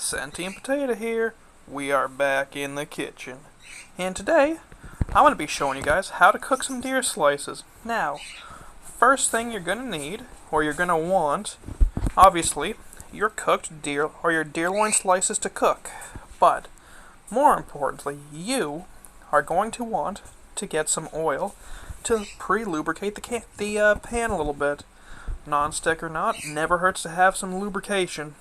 Sentient Potato here. We are back in the kitchen. And today, I'm going to be showing you guys how to cook some deer slices. Now, first thing you're going to need, or you're going to want, obviously, your cooked deer, or your deer loin slices to cook. But, more importantly, you are going to want to get some oil to pre-lubricate the pan a little bit. Non-stick or not, never hurts to have some lubrication.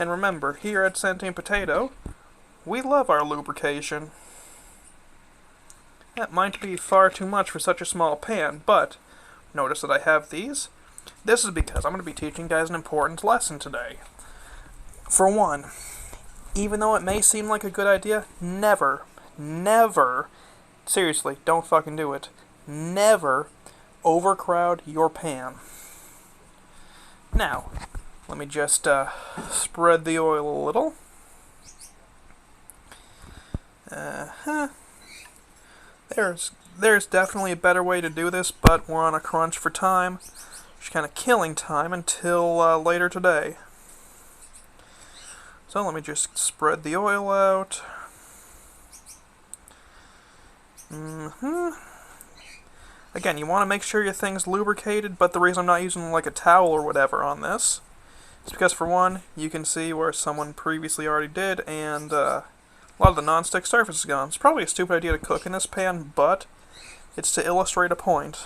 And remember, here at Sentient Potato, we love our lubrication. That might be far too much for such a small pan, but notice that I have these. This is because I'm going to be teaching you guys an important lesson today. For one, even though it may seem like a good idea, never, seriously, don't fucking do it, never overcrowd your pan. Now, let me just spread the oil a little. There's definitely a better way to do this, but we're on a crunch for time. Just kind of killing time until later today. So let me just spread the oil out. Again, you want to make sure your thing's lubricated, but the reason I'm not using like a towel or whatever on this is because, for one, you can see where someone previously already did, and a lot of the non-stick surface is gone. It's probably a stupid idea to cook in this pan, but it's to illustrate a point.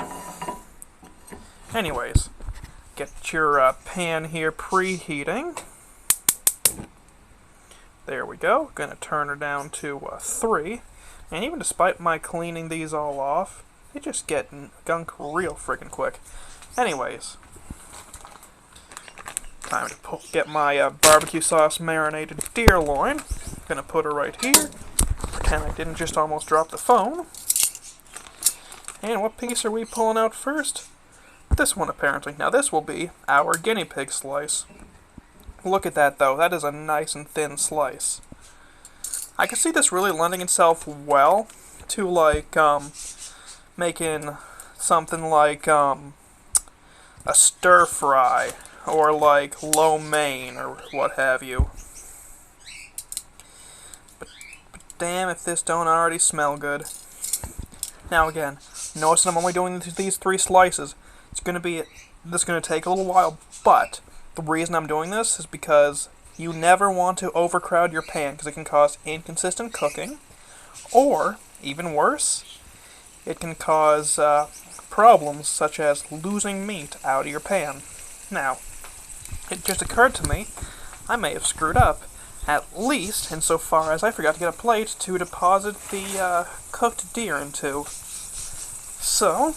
Anyways, get your pan here preheating. There we go. Gonna turn her down to 3. And even despite my cleaning these all off, they just get gunk real freaking quick. Anyways, time to get my barbecue sauce marinated deer loin. Gonna put her right here. Pretend I didn't just almost drop the phone. And what piece are we pulling out first? This one, apparently. Now this will be our guinea pig slice. Look at that, though. That is a nice and thin slice. I can see this really lending itself well to, like, making something like, a stir fry, or like lo mein, or what have you. But damn if this don't already smell good. Now again, notice I'm only doing these 3 slices. This is going to take a little while, but the reason I'm doing this is because you never want to overcrowd your pan, because it can cause inconsistent cooking, or, even worse, it can cause problems such as losing meat out of your pan. Now, it just occurred to me, I may have screwed up, at least insofar as I forgot to get a plate to deposit the cooked deer into. So,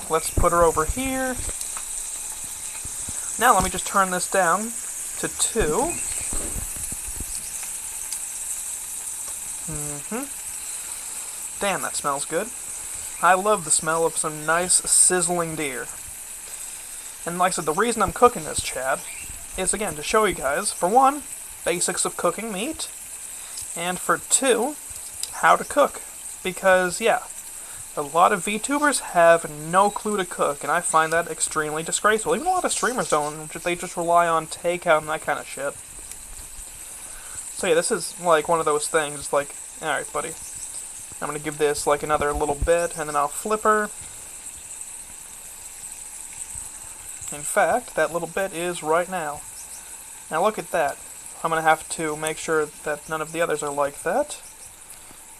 let's put her over here. Now let me just turn this down to 2. Damn, that smells good. I love the smell of some nice sizzling deer. And like I said, the reason I'm cooking this, Chad, is again to show you guys, for one, basics of cooking meat, and for 2, how to cook. Because, yeah, a lot of VTubers have no clue to cook, and I find that extremely disgraceful. Even a lot of streamers don't. They just rely on takeout and that kind of shit. So yeah, this is like one of those things. It's like, alright, buddy, I'm going to give this like another little bit, and then I'll flip her. In fact, that little bit is right now. Now look at that. I'm going to have to make sure that none of the others are like that.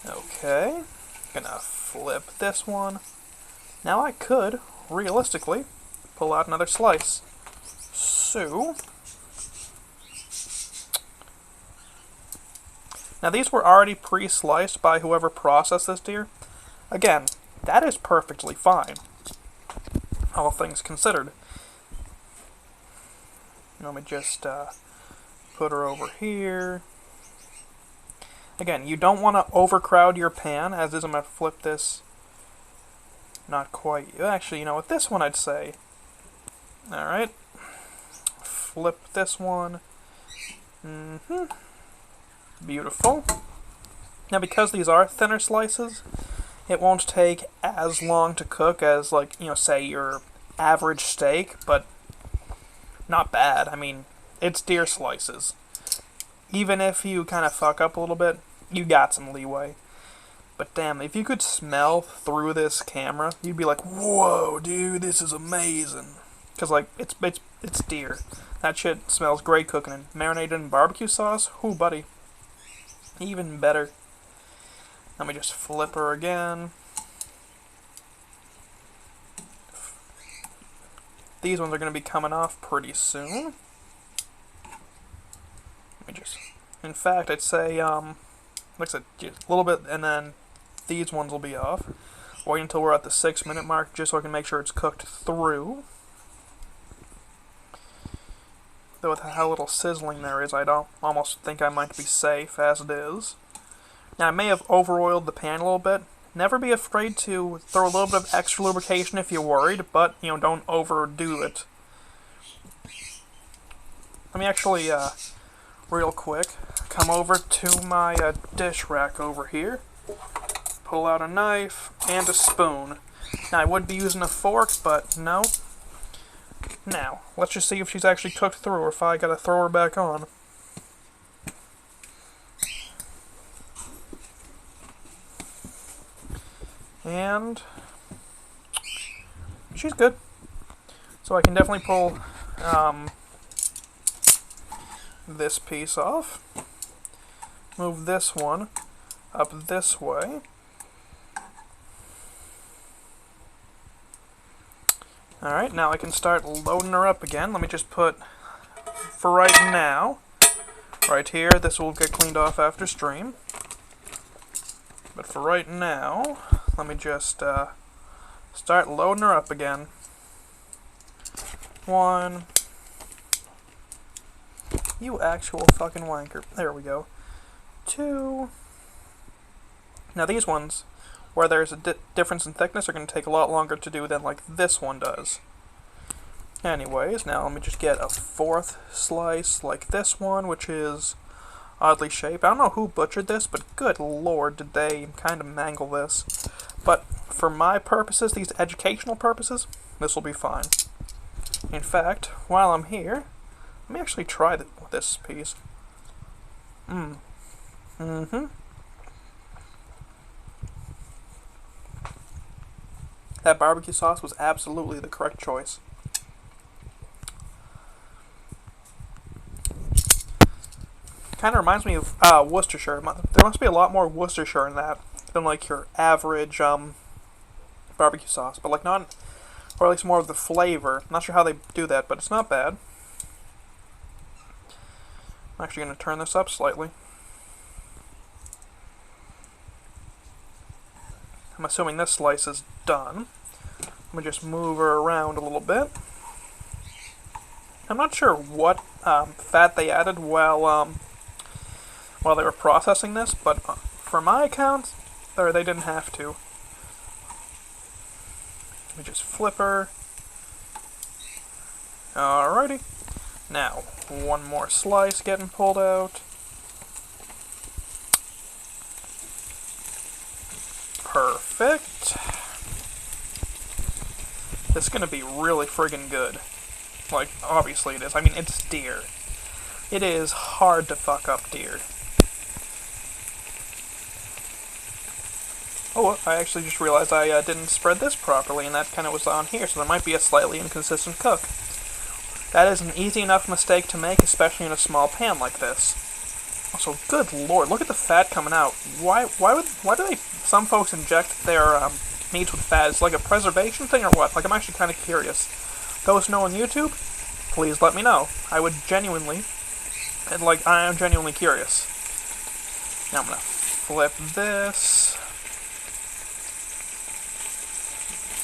Okay. Gonna flip this one. Now I could, realistically, pull out another slice. So, now these were already pre-sliced by whoever processed this deer. Again, that is perfectly fine, all things considered. Let me just put her over here. Again, you don't want to overcrowd your pan, as is. I'm going to flip this. Not quite. Actually, you know, with this one I'd say. Alright. Flip this one. Beautiful. Now, because these are thinner slices, it won't take as long to cook as, like, you know, say your average steak, but not bad. I mean, it's deer slices. even if you kind of fuck up a little bit, you got some leeway. But damn, if you could smell through this camera, you'd be like, whoa, dude, this is amazing. Because, like, it's deer. That shit smells great cooking and marinated in barbecue sauce. Ooh, buddy. Even better. Let me just flip her again. These ones are going to be coming off pretty soon. Let me just... In fact, I'd say, like I said, just a little bit, and then these ones will be off. Wait until we're at the 6-minute mark, just so I can make sure it's cooked through. Though with how little sizzling there is, I don't almost think I might be safe as it is. Now, I may have over-oiled the pan a little bit. Never be afraid to throw a little bit of extra lubrication if you're worried, but, you know, don't overdo it. Let me actually, real quick, come over to my dish rack over here. Pull out a knife and a spoon. Now, I would be using a fork, but no. Now, let's just see if she's actually cooked through or if I gotta throw her back on. And she's good. So I can definitely pull this piece off. Move this one up this way. Alright, now I can start loading her up again. Let me just put, for right now, right here, this will get cleaned off after stream. But for right now, let me just start loading her up again. 1. You actual fucking wanker. There we go. 2. Now these ones, where there's a difference in thickness, are going to take a lot longer to do than like this one does. Anyways, now let me just get a 4th slice like this one, which is oddly shaped. I don't know who butchered this, but good lord, did they kind of mangle this. But for my purposes, these educational purposes, this will be fine. In fact, while I'm here, let me actually try this piece. That barbecue sauce was absolutely the correct choice. Kind of reminds me of Worcestershire. There must be a lot more Worcestershire in that than like your average barbecue sauce, but like not, or at least more of the flavor. I'm not sure how they do that, but it's not bad. I'm actually going to turn this up slightly. I'm assuming this slice is done. Let me just move her around a little bit. I'm not sure what fat they added while they were processing this, but for my account, they didn't have to. Let me just flip her. Alrighty. Now, one more slice getting pulled out. Perfect. This is going to be really friggin' good. Like, obviously it is. I mean, it's deer. It is hard to fuck up deer. Oh, I actually just realized I didn't spread this properly, and that kind of was on here, so there might be a slightly inconsistent cook. That is an easy enough mistake to make, especially in a small pan like this. Also, good lord, look at the fat coming out. Why do some folks inject their meats with fat? Is it like a preservation thing or what? Like, I'm actually kind of curious. Those know on YouTube, please let me know. I would genuinely, I am genuinely curious. Now I'm gonna flip this.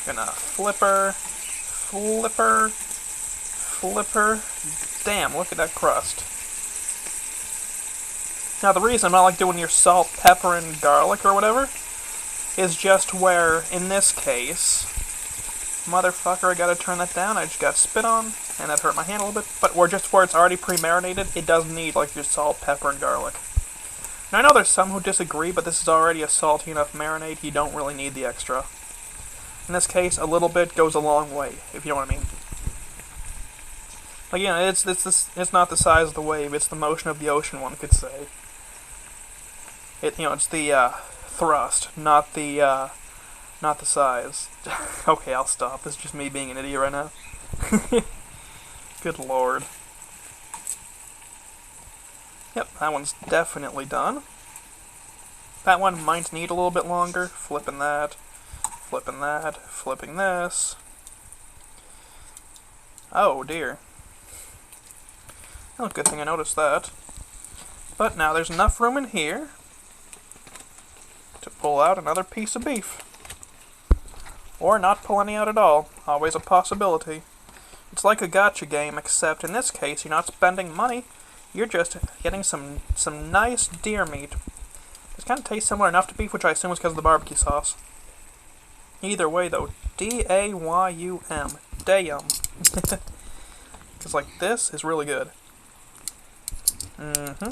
Gonna flipper. Damn, look at that crust. Now the reason I'm not like doing your salt, pepper, and garlic or whatever is just where, in this case, motherfucker, I gotta turn that down, I just got spit on, and that hurt my hand a little bit, but just where it's already pre-marinated, it doesn't need like your salt, pepper, and garlic. Now I know there's some who disagree, but this is already a salty enough marinade, you don't really need the extra. In this case, a little bit goes a long way, if you know what I mean. Like, you know, it's not the size of the wave, it's the motion of the ocean, one could say. It's the thrust, not the size. Okay, I'll stop. This is just me being an idiot right now. Good lord. Yep, that one's definitely done. That one might need a little bit longer. Flipping that, flipping this. Oh dear. Oh, good thing I noticed that. But now there's enough room in here to pull out another piece of beef. Or not pull any out at all. Always a possibility. It's like a gotcha game, except in this case you're not spending money. You're just getting some nice deer meat. It kind of tastes similar enough to beef, which I assume is because of the barbecue sauce. Either way, though, D-A-Y-U-M. Dayum. Because, like, this is really good. Mm-hmm.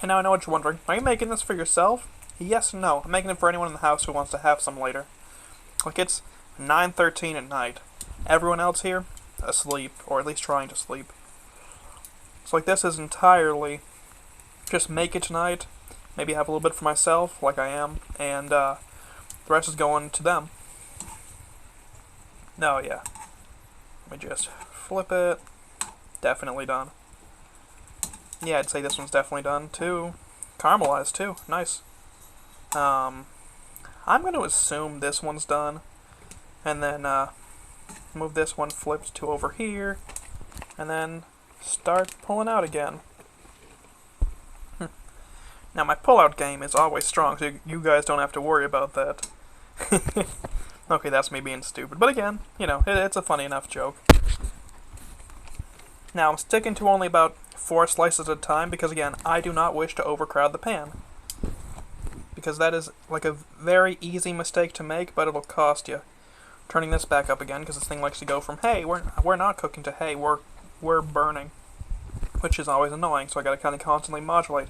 And now I know what you're wondering. Are you making this for yourself? Yes and no. I'm making it for anyone in the house who wants to have some later. Like, it's 9:13 at night. Everyone else here, asleep, or at least trying to sleep. So like this is entirely just make it tonight, maybe have a little bit for myself, like I am, and the rest is going to them. No, yeah. Let me just flip it. Definitely done. Yeah, I'd say this one's definitely done too. Caramelized too. Nice. I'm going to assume this one's done, and then move this one flipped to over here, and then start pulling out again. Now my pull-out game is always strong, so you guys don't have to worry about that. Okay, that's me being stupid, but again, you know, it's a funny enough joke. Now I'm sticking to only about 4 slices at a time, because again, I do not wish to overcrowd the pan. Because that is like a very easy mistake to make, but it'll cost you. Turning this back up again, because this thing likes to go from, hey, we're not cooking, to, hey, we're burning. Which is always annoying, so I gotta kind of constantly modulate.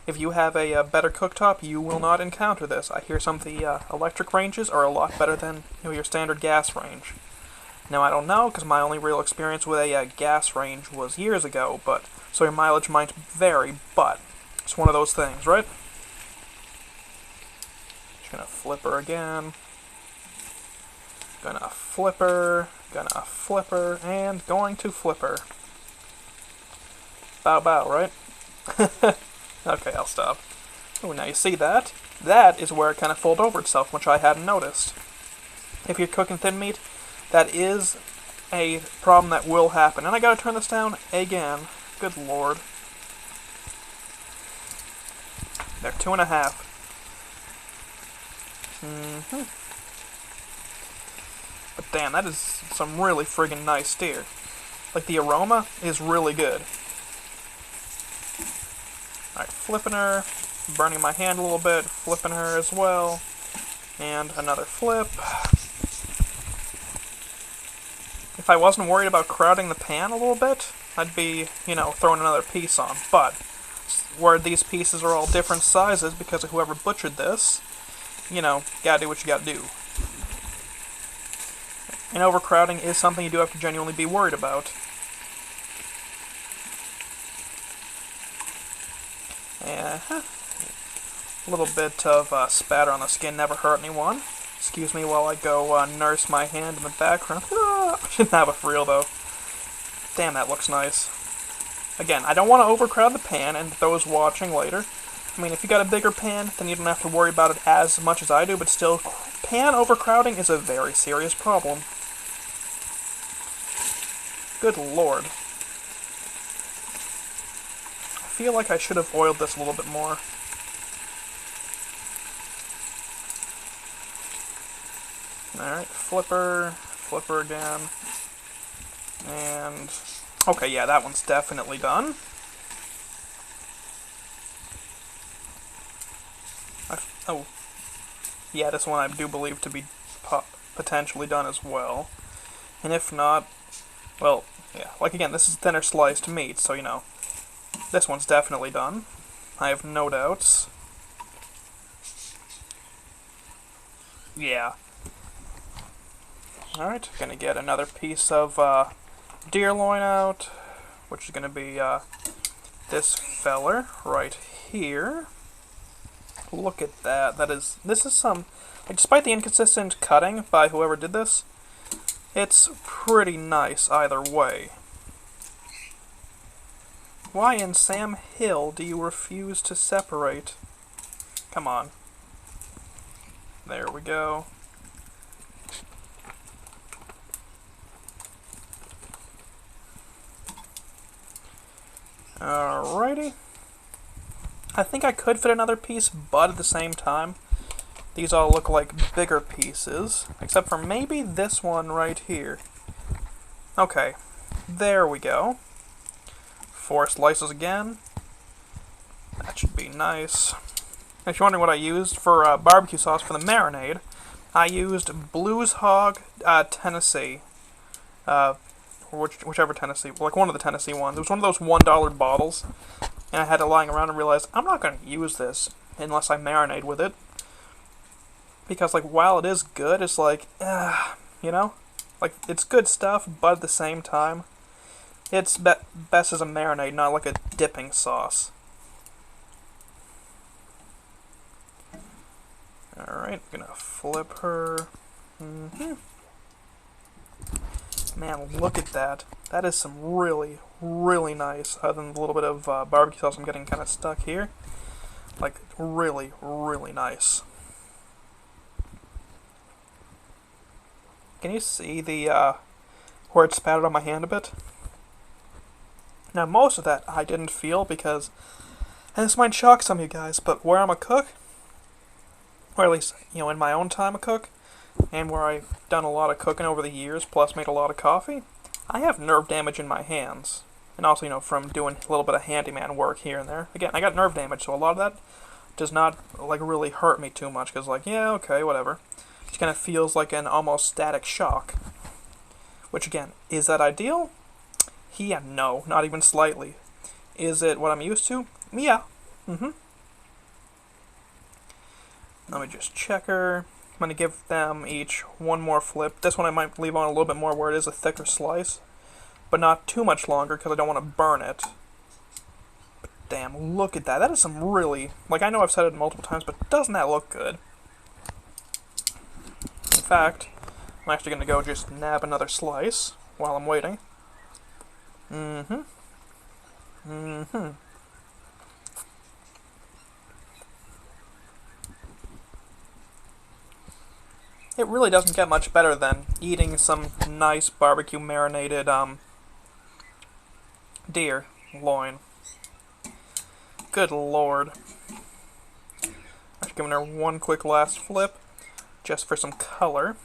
If you have a better cooktop, you will not encounter this. I hear some of the electric ranges are a lot better than your standard gas range. Now, I don't know, because my only real experience with a gas range was years ago, but so your mileage might vary, but it's one of those things, right? Just gonna flip her again. Gonna flip her, and going to flip her. Bow bow, right? Okay, I'll stop. Oh, now you see that? That is where it kind of folded over itself, which I hadn't noticed. If you're cooking thin meat, that is a problem that will happen. And I gotta turn this down again. Good lord. They're 2.5. But damn, that is some really friggin' nice steer. Like, the aroma is really good. Alright, flipping her, burning my hand a little bit, flipping her as well, and another flip. If I wasn't worried about crowding the pan a little bit, I'd be, throwing another piece on. But, where these pieces are all different sizes because of whoever butchered this, gotta do what you gotta do. And overcrowding is something you do have to genuinely be worried about. A little bit of spatter on the skin never hurt anyone. Excuse me while I go nurse my hand in the background. I shouldn't have it for real, though. Damn, that looks nice. Again, I don't want to overcrowd the pan, and those watching later, I mean, if you got a bigger pan, then you don't have to worry about it as much as I do, but still, pan overcrowding is a very serious problem. Good lord. I feel like I should have oiled this a little bit more. Alright, flipper again. And, okay, yeah, that one's definitely done. Oh, yeah, this one I do believe to be potentially done as well. And if not, well, yeah, like again, this is thinner sliced meat, so this one's definitely done. I have no doubts. Yeah. Alright, gonna get another piece of deer loin out, which is gonna be this feller right here. Look at that. This is some, like, despite the inconsistent cutting by whoever did this, it's pretty nice either way. Why in Sam Hill do you refuse to separate? Come on. There we go. Alrighty. I think I could fit another piece, but at the same time, these all look like bigger pieces, except for maybe this one right here. Okay, there we go. 4 slices again. That should be nice. If you're wondering what I used for barbecue sauce for the marinade, I used Blues Hog Tennessee. Whichever Tennessee, like one of the Tennessee ones. It was one of those $1 bottles, and I had it lying around and realized I'm not going to use this unless I marinate with it. Because, like, while it is good, it's like, you know? Like, it's good stuff, but at the same time, it's best as a marinade, not like a dipping sauce. Alright, I'm gonna flip her. Man, look at that. That is some really, really nice, other than a little bit of barbecue sauce I'm getting kind of stuck here. Like, really, really nice. Can you see the, where it spattered on my hand a bit? Now, most of that I didn't feel because, and this might shock some of you guys, but where I'm a cook, or at least, you know, in my own time a cook, and where I've done a lot of cooking over the years, plus made a lot of coffee, I have nerve damage in my hands. And also, you know, from doing a little bit of handyman work here and there. Again, I got nerve damage, so a lot of that does not, like, really hurt me too much, because, like, yeah, okay, whatever. It kind of feels like an almost static shock. Which, again, is that ideal? Yeah, no, not even slightly. Is it what I'm used to? Yeah. Let me just check her. I'm going to give them each one more flip. This one I might leave on a little bit more where it is a thicker slice, but not too much longer because I don't want to burn it. But damn, look at that. That is some really, like, I know I've said it multiple times, but doesn't that look good? In fact, I'm actually going to go just nab another slice while I'm waiting. It really doesn't get much better than eating some nice barbecue marinated deer loin. Good lord. I'm giving her one quick last flip just for some color.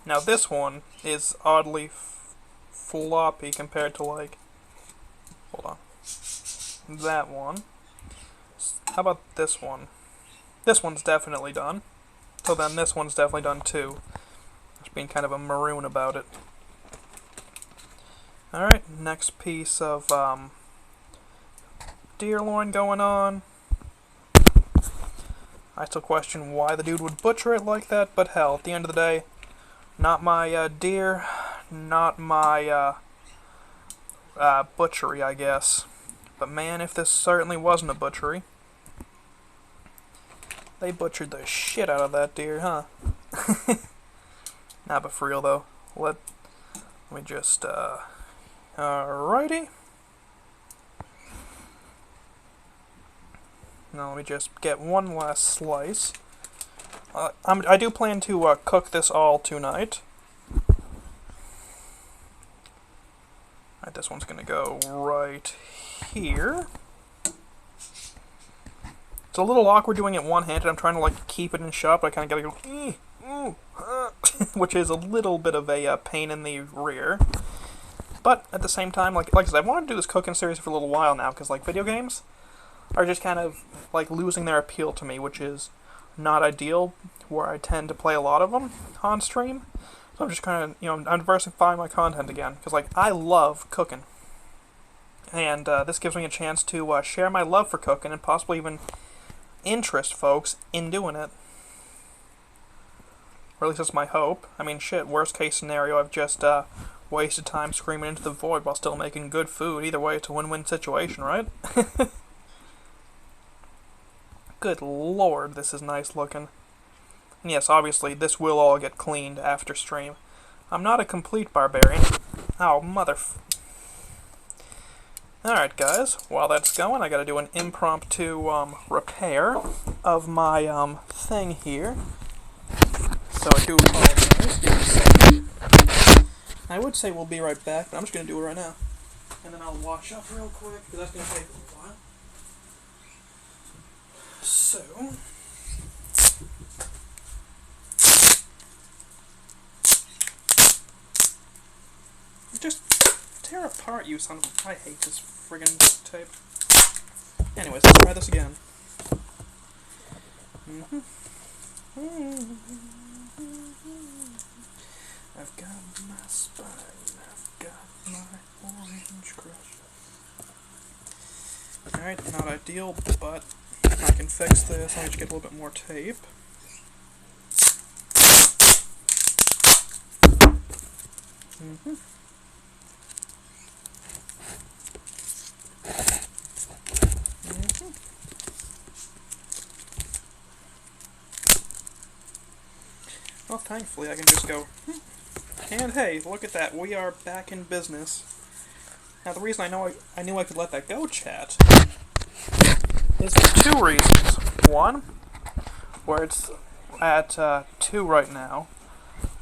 Now this one is oddly floppy compared to, like, hold on, that one. How about this one? This one's definitely done. So then this one's definitely done too. Just being kind of a maroon about it. Alright, next piece of deer loin going on. I still question why the dude would butcher it like that, but hell, at the end of the day, not my deer, not my butchery, I guess. But man, if this certainly wasn't a butchery. They butchered the shit out of that deer, huh? Nah, but for real though, let me just, alrighty. Now let me just get one last slice. I do plan to cook this all tonight. Alright, this one's gonna go right here. It's a little awkward doing it one-handed. I'm trying to, like, keep it in shot, but I kind of gotta go, which is a little bit of a pain in the rear. But at the same time, like I said, I've wanted to do this cooking series for a little while now, because, like, video games are just kind of, like, losing their appeal to me, which is not ideal, where I tend to play a lot of them on stream. So I'm just kind of, you know, I'm diversifying my content again, because, like, I love cooking. And this gives me a chance to share my love for cooking and possibly even interest folks in doing it. Or at least that's my hope. I mean, shit, worst case scenario, I've just wasted time screaming into the void while still making good food. Either way, it's a win-win situation, right? Good lord, this is nice looking. And yes, obviously, this will all get cleaned after stream. I'm not a complete barbarian. Oh, Alright, guys, while that's going, I gotta do an impromptu, repair of my, thing here. So I do apologize. Give me a second. I would say we'll be right back, but I'm just gonna do it right now. And then I'll wash up real quick, because that's gonna take a little while. So... just tear apart, you son of a... I hate this friggin' tape. Anyways, let's try this again. I've got my spine, I've got my orange crush. Alright, not ideal, but I can fix this. I'll just get a little bit more tape. Well, thankfully I can just go, and hey, look at that, we are back in business. Now the reason I knew I could let that go, chat, is for two reasons. One, where it's at 2 right now,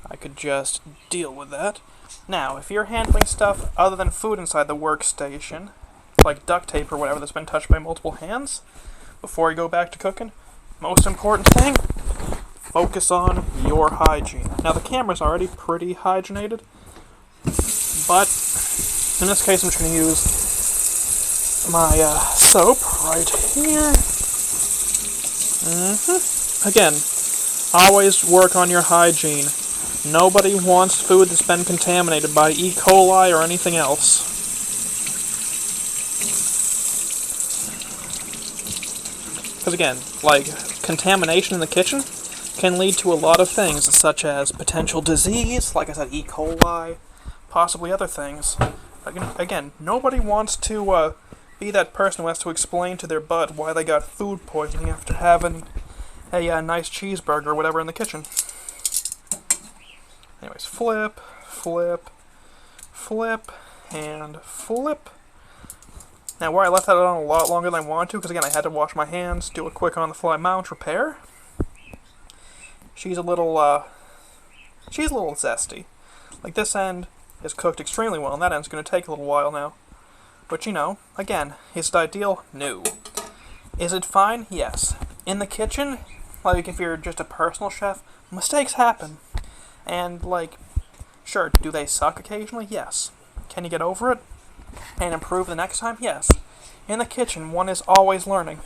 I could just deal with that. Now, if you're handling stuff other than food inside the workstation, like duct tape or whatever that's been touched by multiple hands, before you go back to cooking, most important thing, focus on your hygiene. Now, the camera's already pretty hygienated, but in this case I'm just going to use my soap right here. Again, always work on your hygiene. Nobody wants food that's been contaminated by E. coli or anything else. Because again, like, contamination in the kitchen can lead to a lot of things, such as potential disease, like I said, E. coli, possibly other things. Again, nobody wants to be that person who has to explain to their bud why they got food poisoning after having a nice cheeseburger or whatever in the kitchen. Anyways, flip, flip, flip, and flip. Now, where I left that on a lot longer than I wanted to, because again, I had to wash my hands, do a quick on-the-fly mount repair. She's a little zesty. Like, this end is cooked extremely well, and that end's going to take a little while now. But, you know, again, is it ideal? No. Is it fine? Yes. In the kitchen, like, if you're just a personal chef, mistakes happen. And, like, sure, do they suck occasionally? Yes. Can you get over it and improve the next time? Yes. In the kitchen, one is always learning.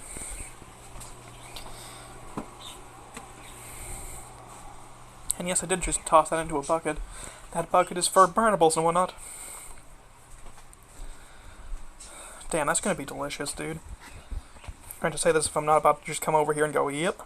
And yes, I did just toss that into a bucket. That bucket is for burnables and whatnot. Damn, that's gonna be delicious, dude. I'm trying to say this if I'm not about to just come over here and go, yep.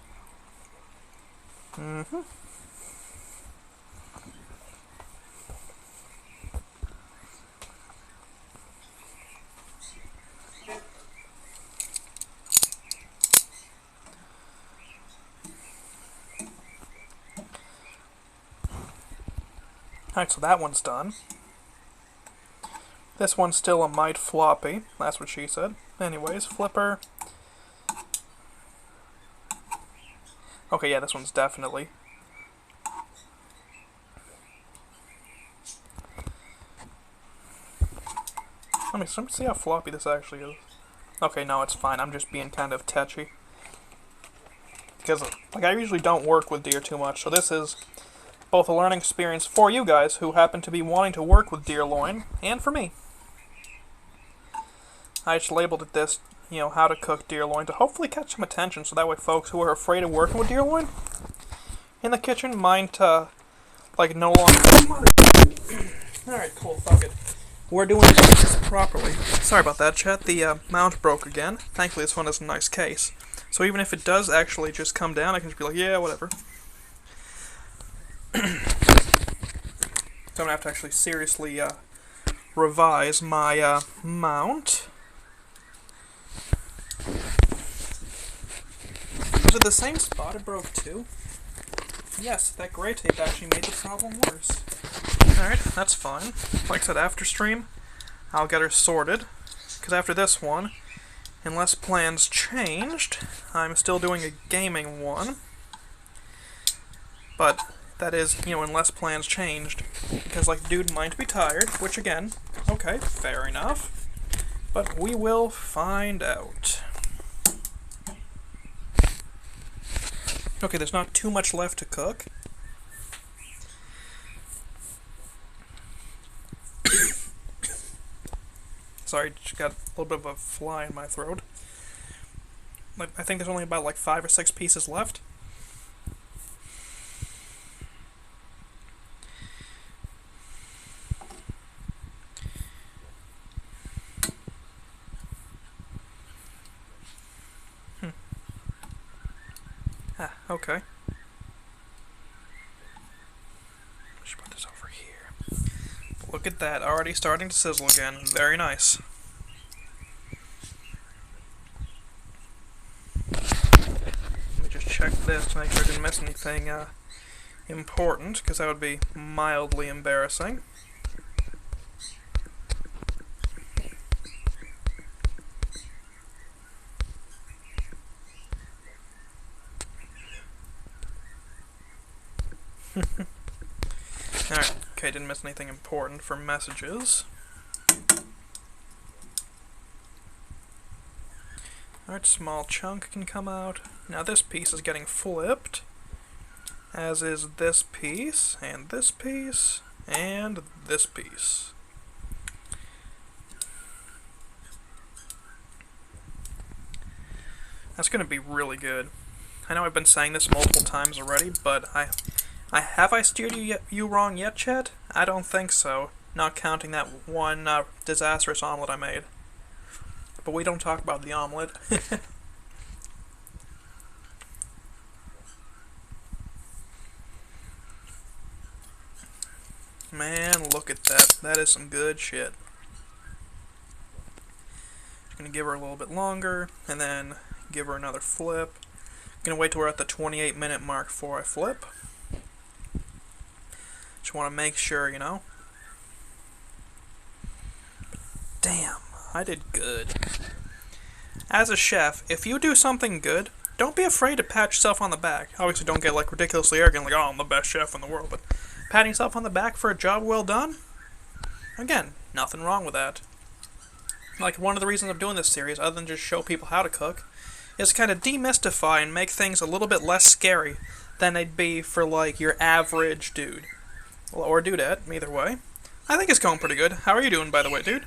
Alright, so that one's done. This one's still a mite floppy. That's what she said. Anyways, flipper. Okay, yeah, this one's definitely. Let me see how floppy this actually is. Okay, no, it's fine. I'm just being kind of tetchy. Because, like, I usually don't work with deer too much, so this is both a learning experience for you guys who happen to be wanting to work with deer loin, and for me. I just labeled it this, you know, how to cook deer loin to hopefully catch some attention, so that way folks who are afraid of working with deer loin in the kitchen might, like, no longer... Alright, cool, fuck it. we're doing this properly. Sorry about that, chat. The mount broke again. Thankfully, this one has a nice case. So even if it does actually just come down, I can just be like, yeah, whatever. So I'm going to have to actually seriously revise my mount. Was it the same spot it broke too? Yes, that gray tape actually made the problem worse. Alright, that's fine. Like I said, after stream, I'll get her sorted. Because after this one, unless plans changed, I'm still doing a gaming one. But that is, you know, unless plans changed. Because, like, dude might be tired, which again, okay, fair enough. But we will find out. Okay, there's not too much left to cook. Sorry, just got a little bit of a fly in my throat. Like, I think there's only about like 5 or 6 pieces left. Okay. Just put this over here. Look at that, already starting to sizzle again. Very nice. Let me just check this to make sure I didn't miss anything important, because that would be mildly embarrassing. Alright, okay, didn't miss anything important for messages. Alright, small chunk can come out. Now this piece is getting flipped, as is this piece, and this piece, and this piece. That's gonna be really good. I know I've been saying this multiple times already, but have I steered you wrong yet, chat? I don't think so. Not counting that one disastrous omelet I made. But we don't talk about the omelet. Man, look at that. That is some good shit. Just gonna give her a little bit longer, and then give her another flip. Gonna wait till we're at the 28-minute mark before I flip. Just want to make sure, you know. Damn, I did good. As a chef, if you do something good, don't be afraid to pat yourself on the back. Obviously, don't get like ridiculously arrogant, like, oh, I'm the best chef in the world, but patting yourself on the back for a job well done? Again, nothing wrong with that. Like, one of the reasons I'm doing this series, other than just show people how to cook, is kind of demystify and make things a little bit less scary than they'd be for, like, your average dude. Or dudette, either way. I think it's going pretty good. How are you doing, by the way, dude?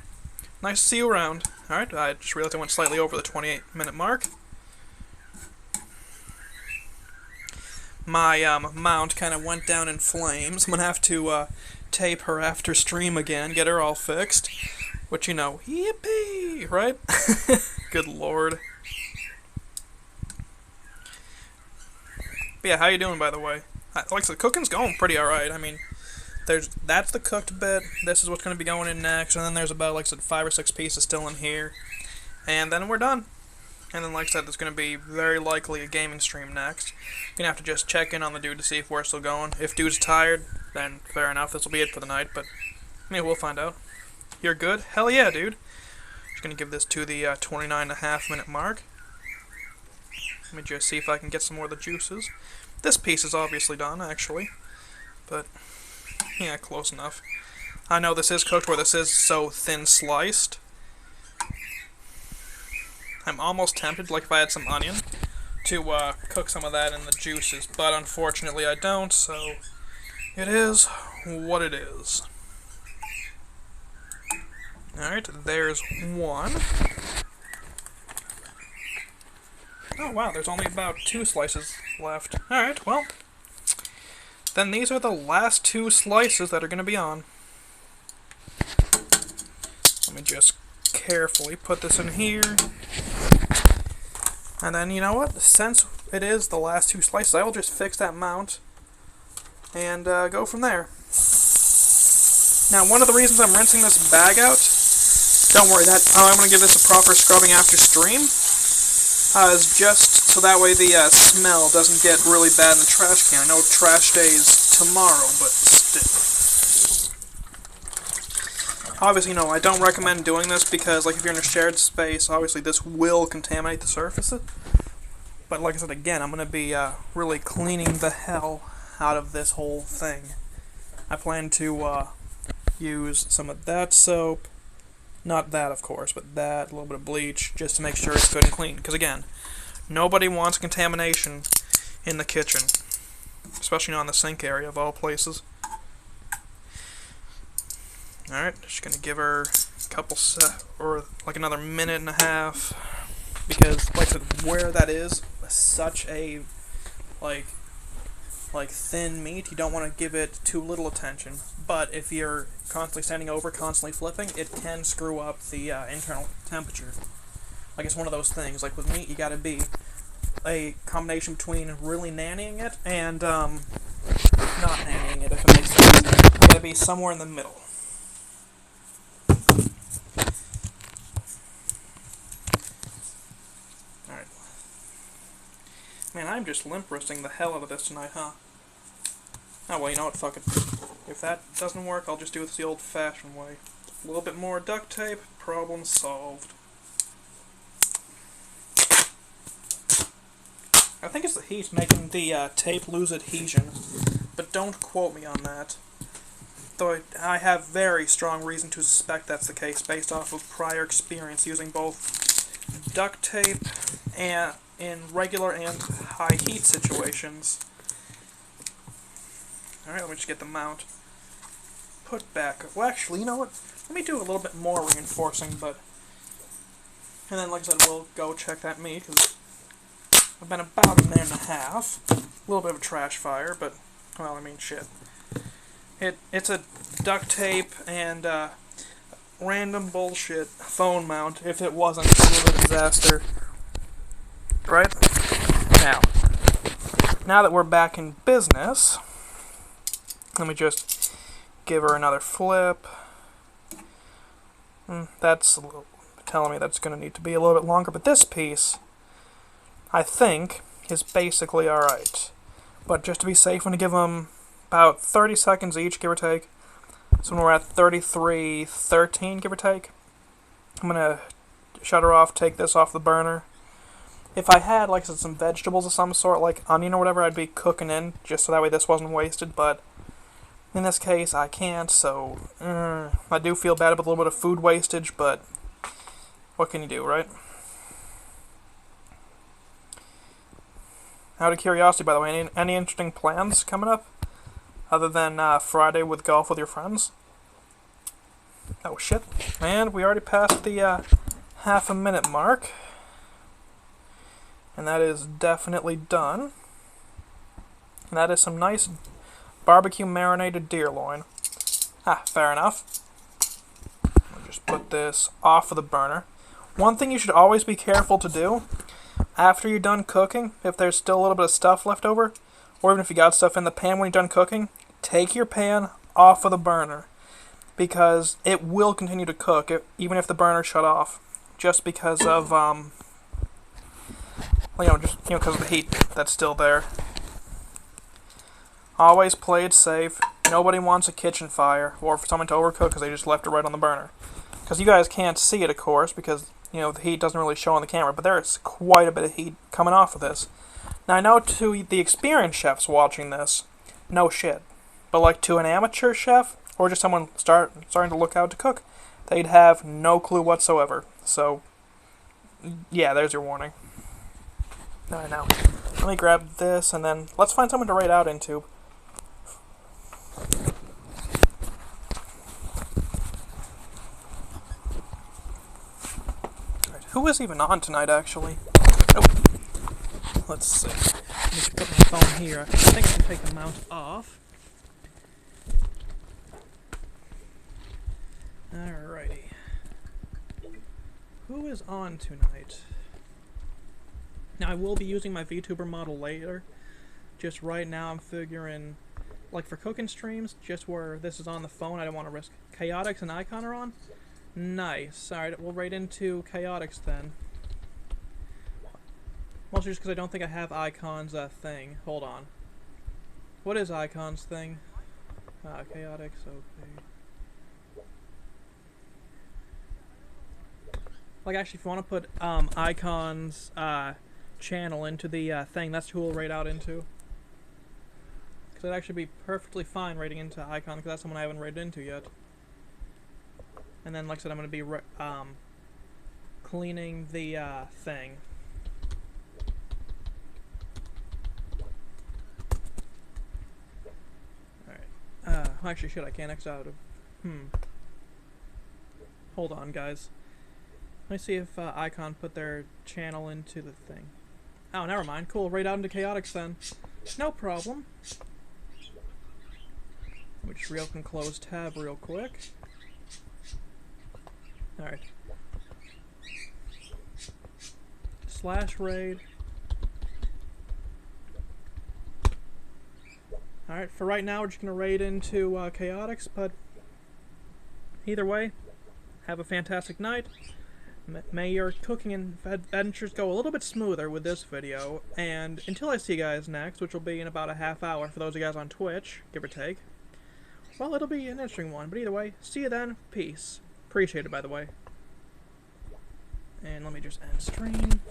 Nice to see you around. Alright, I just realized I went slightly over the 28-minute mark. My mount kind of went down in flames. I'm going to have to tape her after stream again, get her all fixed. Which, you know, yippee, right? Good lord. But yeah, how you doing, by the way? Like I said, cooking's going pretty alright. I mean, that's the cooked bit. This is what's going to be going in next. And then there's about, like I said, 5 or 6 pieces still in here. And then we're done. And then, like I said, there's going to be very likely a gaming stream next. Gonna have to just check in on the dude to see if we're still going. If dude's tired, then fair enough. This will be it for the night. But, I mean, we'll find out. You're good? Hell yeah, dude. Just going to give this to the 29.5-minute mark. Let me just see if I can get some more of the juices. This piece is obviously done, actually. But, yeah, close enough. I know this is cooked where this is so thin sliced. I'm almost tempted, like if I had some onion, to cook some of that in the juices. But unfortunately I don't, so it is what it is. Alright, there's one. Oh wow, there's only about 2 slices left. Alright, well, then these are the last 2 slices that are going to be on. me just carefully put this in here. And then, you know what? Since it is the last 2 slices, I will just fix that mount and go from there. Now, one of the reasons I'm rinsing this bag out, don't worry, I'm going to give this a proper scrubbing after stream, is just so that way the smell doesn't get really bad in the trash can. I know trash day is tomorrow, but still. Obviously, no, I don't recommend doing this because, like, if you're in a shared space, obviously this will contaminate the surfaces. But like I said, again, I'm going to be really cleaning the hell out of this whole thing. I plan to use some of that soap, not that of course, but that, a little bit of bleach, just to make sure it's good and clean. Because again, nobody wants contamination in the kitchen, especially not in the sink area of all places. Alright, just gonna give her a couple or like another minute and a half, because like I said, where that is such a like thin meat, you don't want to give it too little attention. But if you're constantly standing over, constantly flipping, it can screw up the internal temperature. Like, it's one of those things. Like with meat, you gotta be a combination between really nannying it and not nannying it, if it makes sense. You gotta be somewhere in the middle. Alright. Man, I'm just limp wristing the hell out of this tonight, huh? Oh, well, you know what, fuck it. If that doesn't work, I'll just do it the old-fashioned way. A little bit more duct tape, problem solved. I think it's the heat making the tape lose adhesion, but don't quote me on that. Though I have very strong reason to suspect that's the case, based off of prior experience using both duct tape and in regular and high heat situations. Alright, let me just get the mount put back. Well, actually, you know what? Let me do a little bit more reinforcing, but... And then, like I said, we'll go check that meat, because I've been about a minute and a half. A little bit of a trash fire, but, well, I mean, shit. It's a duct tape and random bullshit phone mount, if it wasn't a bit of a disaster. Right? Now that we're back in business, let me just give her another flip. That's telling me that's going to need to be a little bit longer, but this piece, I think, is basically alright. But just to be safe, I'm going to give them about 30 seconds each, give or take. So when we're at 33:13, give or take, I'm going to shut her off, take this off the burner. If I had, like I said, some vegetables of some sort, like onion or whatever, I'd be cooking in, just so that way this wasn't wasted, but in this case, I can't, so I do feel bad about a little bit of food wastage, but what can you do, right? Out of curiosity, by the way, any interesting plans coming up? Other than Friday with golf with your friends? Oh, shit. And we already passed the half a minute mark. And that is definitely done. And that is some nice barbecue marinated deer loin. Fair enough. I'll just put this off of the burner. One thing you should always be careful to do, after you're done cooking, if there's still a little bit of stuff left over, or even if you got stuff in the pan when you're done cooking, take your pan off of the burner, because it will continue to cook, even if the burner's shut off, just because of, because of the heat that's still there. Always play it safe. Nobody wants a kitchen fire, or for someone to overcook because they just left it right on the burner. Because you guys can't see it, of course, because, the heat doesn't really show on the camera, but there is quite a bit of heat coming off of this. Now, I know to the experienced chefs watching this, no shit. But, like, to an amateur chef, or just someone starting to look out to cook, they'd have no clue whatsoever. So, yeah, there's your warning. Alright, now, let me grab this, and then let's find someone to write out into. Alright, who is even on tonight, actually? Nope. Let's see. Let me just put my phone here. I think I can take the mount off. Alrighty. who is on tonight? Now, I will be using my VTuber model later. Just right now, I'm figuring, like for cooking streams, just where this is on the phone, I don't want to risk. Chaotix and Icon are on? Nice. Alright, we'll right into Chaotix then. Mostly just because I don't think I have Icon's thing. Hold on. What is Icon's thing? Chaotix, okay. Like, actually, if you want to put Icon's channel into the thing, that's who we'll rate out into. Because it'd actually be perfectly fine rating into Icon, because that's someone I haven't rated into yet. And then, like I said, I'm going to be cleaning the thing. Alright. Actually, shit, I can't X out of... Hold on, guys. Let me see if Icon put their channel into the thing. Oh, never mind. Cool, right out into Chaotix then. No problem. Which real can close tab real quick. Alright. /raid. Alright, for right now we're just going to raid into Chaotix, but either way, have a fantastic night. May your cooking adventures go a little bit smoother with this video, and until I see you guys next, which will be in about a half hour for those of you guys on Twitch, give or take, well, it'll be an interesting one, but either way, see you then, peace. Appreciate it, by the way. And let me just end stream.